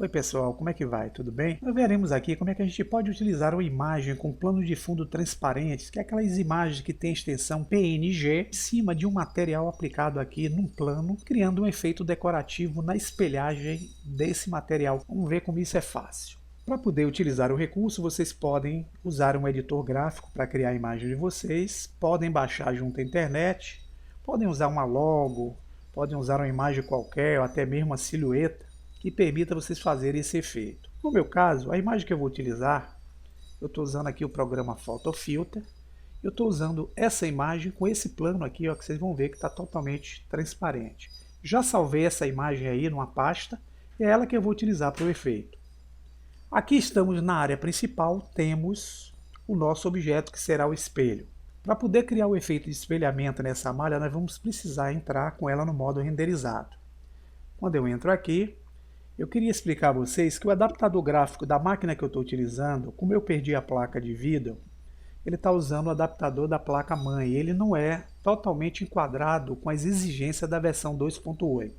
Oi pessoal, como é que vai? Tudo bem? Nós veremos aqui como é que a gente pode utilizar uma imagem com plano de fundo transparentes, que é aquelas imagens que têm extensão PNG, em cima de um material aplicado aqui num plano, criando um efeito decorativo na espelhagem desse material. Vamos ver como isso é fácil. Para poder utilizar o recurso, vocês podem usar um editor gráfico para criar a imagem de vocês, podem baixar junto à internet, podem usar uma logo, podem usar uma imagem qualquer, ou até mesmo uma silhueta, que permita vocês fazerem esse efeito. No meu caso, a imagem que eu vou utilizar, eu estou usando aqui o programa Photo Filter, eu estou usando essa imagem com esse plano aqui, ó, que vocês vão ver que está totalmente transparente. Já salvei essa imagem aí numa pasta, e é ela que eu vou utilizar para o efeito. Aqui estamos na área principal, temos o nosso objeto que será o espelho. Para poder criar o efeito de espelhamento nessa malha, nós vamos precisar entrar com ela no modo renderizado. Quando eu entro aqui, eu queria explicar a vocês que o adaptador gráfico da máquina que eu estou utilizando, como eu perdi a placa de vídeo, ele está usando o adaptador da placa-mãe. Ele não é totalmente enquadrado com as exigências da versão 2.8.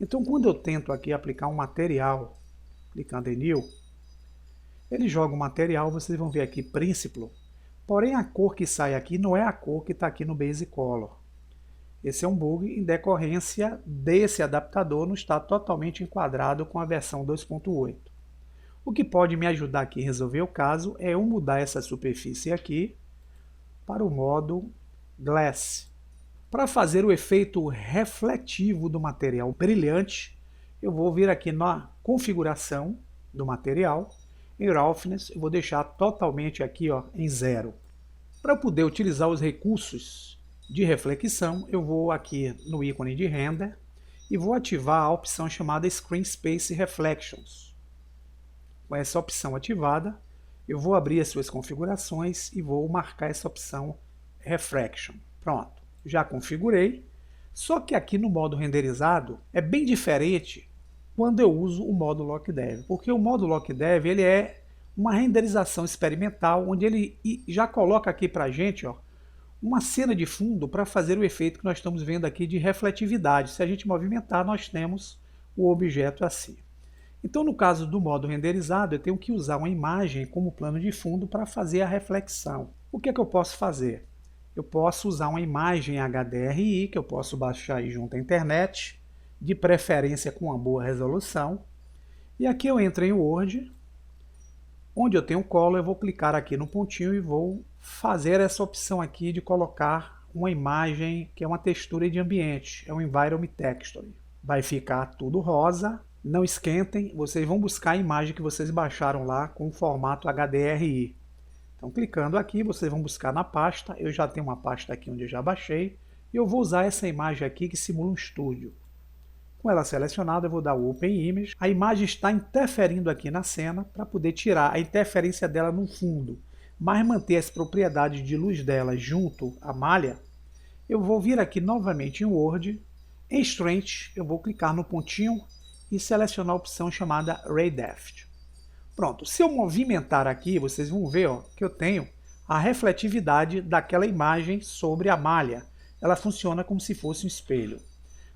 Então, quando eu tento aqui aplicar um material, clicando em New, ele joga o material, vocês vão ver aqui Principal, porém a cor que sai aqui não é a cor que está aqui no Base Color. Esse é um bug em decorrência desse adaptador não estar totalmente enquadrado com a versão 2.8. O que pode me ajudar aqui a resolver o caso é eu mudar essa superfície aqui para o modo Glass. Para fazer o efeito refletivo do material brilhante, eu vou vir aqui na configuração do material, em Roughness, eu vou deixar totalmente aqui ó, em 0. Para poder utilizar os recursos de reflexão, eu vou aqui no ícone de render e vou ativar a opção chamada Screen Space Reflections. Com essa opção ativada, eu vou abrir as suas configurações e vou marcar essa opção Reflection. Pronto, já configurei, só que aqui no modo renderizado é bem diferente quando eu uso o modo Lock Dev, porque o modo Lock Dev ele é uma renderização experimental, onde ele já coloca aqui para a gente ó, uma cena de fundo para fazer o efeito que nós estamos vendo aqui de refletividade. Se a gente movimentar, nós temos o objeto assim. Então, no caso do modo renderizado, eu tenho que usar uma imagem como plano de fundo para fazer a reflexão. O que é que eu posso fazer? Eu posso usar uma imagem HDRI, que eu posso baixar aí junto à internet, de preferência com uma boa resolução. E aqui eu entro em Word, onde eu tenho um color, eu vou clicar aqui no pontinho e vou fazer essa opção aqui de colocar uma imagem que é uma textura de ambiente, é um Environment Texture. Vai ficar tudo rosa, não esquentem, vocês vão buscar a imagem que vocês baixaram lá com o formato HDRI. Então clicando aqui, vocês vão buscar na pasta, eu já tenho uma pasta aqui onde eu já baixei, e eu vou usar essa imagem aqui que simula um estúdio. Com ela selecionada, eu vou dar o Open Image. A imagem está interferindo aqui na cena para poder tirar a interferência dela no fundo, mas manter as propriedades de luz dela junto à malha. Eu vou vir aqui novamente em Word, em Strength, eu vou clicar no pontinho e selecionar a opção chamada Ray Depth. Pronto, se eu movimentar aqui, vocês vão ver ó, que eu tenho a refletividade daquela imagem sobre a malha. Ela funciona como se fosse um espelho.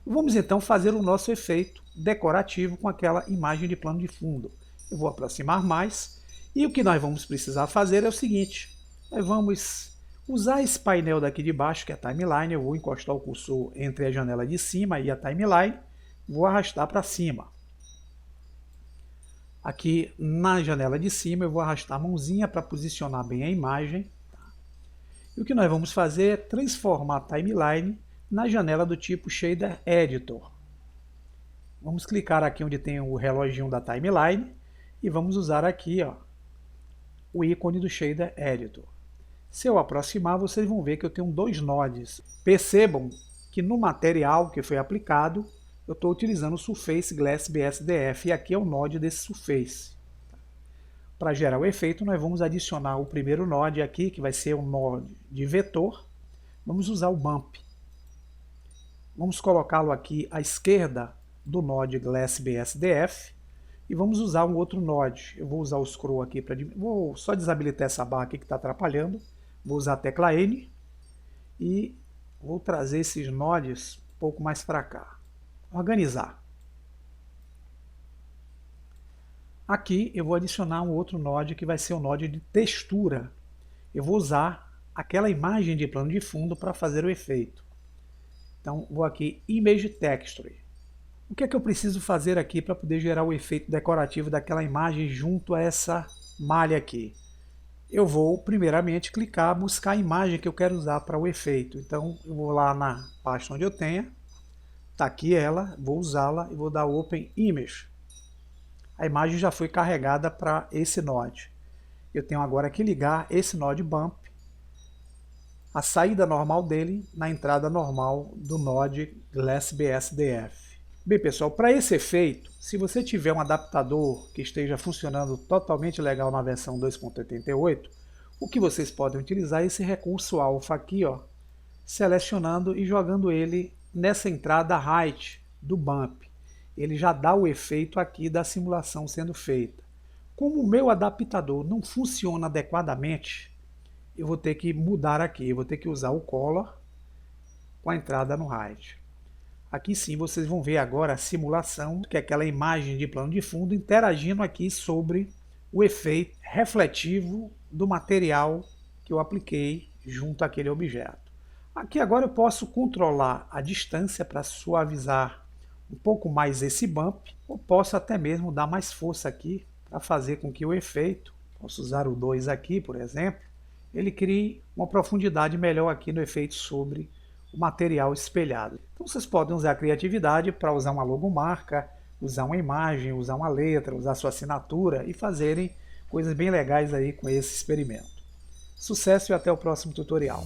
Vamos então fazer o nosso efeito decorativo com aquela imagem de plano de fundo. Eu vou aproximar mais e o que nós vamos precisar fazer é o seguinte. Nós vamos usar esse painel daqui de baixo, que é a timeline. Eu vou encostar o cursor entre a janela de cima e a timeline. Vou arrastar para cima. Aqui na janela de cima eu vou arrastar a mãozinha para posicionar bem a imagem. E o que nós vamos fazer é transformar a timeline na janela do tipo Shader Editor. Vamos clicar aqui onde tem o reloginho da timeline e vamos usar aqui ó, o ícone do Shader Editor. Se eu aproximar, vocês vão ver que eu tenho dois nodes. Percebam que no material que foi aplicado, eu estou utilizando o Surface Glass BSDF e aqui é o node desse Surface. Para gerar o efeito, nós vamos adicionar o primeiro node aqui, que vai ser um node de vetor. Vamos usar o Bump. Vamos colocá-lo aqui à esquerda do node Glass BSDF e vamos usar um outro node. Eu vou usar o scroll aqui para... Vou só desabilitar essa barra aqui que está atrapalhando. Vou usar a tecla N e vou trazer esses nodes um pouco mais para cá. Organizar. Aqui eu vou adicionar um outro node que vai ser o node de textura. Eu vou usar aquela imagem de plano de fundo para fazer o efeito. Então vou aqui Image Texture. O que é que eu preciso fazer aqui para poder gerar o efeito decorativo daquela imagem junto a essa malha aqui? Eu vou primeiramente clicar, buscar a imagem que eu quero usar para o efeito. Então eu vou lá na pasta onde eu tenha, está aqui ela, vou usá-la e vou dar Open Image. A imagem já foi carregada para esse node. Eu tenho agora que ligar esse node Bump, a saída normal dele na entrada normal do node Glass BSDF. Bem pessoal, para esse efeito, se você tiver um adaptador que esteja funcionando totalmente legal na versão 2.88, o que vocês podem utilizar é esse recurso alfa aqui, ó, selecionando e jogando ele nessa entrada height do bump. Ele já dá o efeito aqui da simulação sendo feita. Como o meu adaptador não funciona adequadamente, eu vou ter que mudar aqui, eu vou ter que usar o color com a entrada no height. Aqui sim vocês vão ver agora a simulação, que é aquela imagem de plano de fundo interagindo aqui sobre o efeito refletivo do material que eu apliquei junto àquele objeto. Aqui agora eu posso controlar a distância para suavizar um pouco mais esse bump, ou posso até mesmo dar mais força aqui para fazer com que o efeito, posso usar o 2 aqui por exemplo, ele crie uma profundidade melhor aqui no efeito sobre o material espelhado. Então vocês podem usar a criatividade para usar uma logomarca, usar uma imagem, usar uma letra, usar sua assinatura e fazerem coisas bem legais aí com esse experimento. Sucesso e até o próximo tutorial.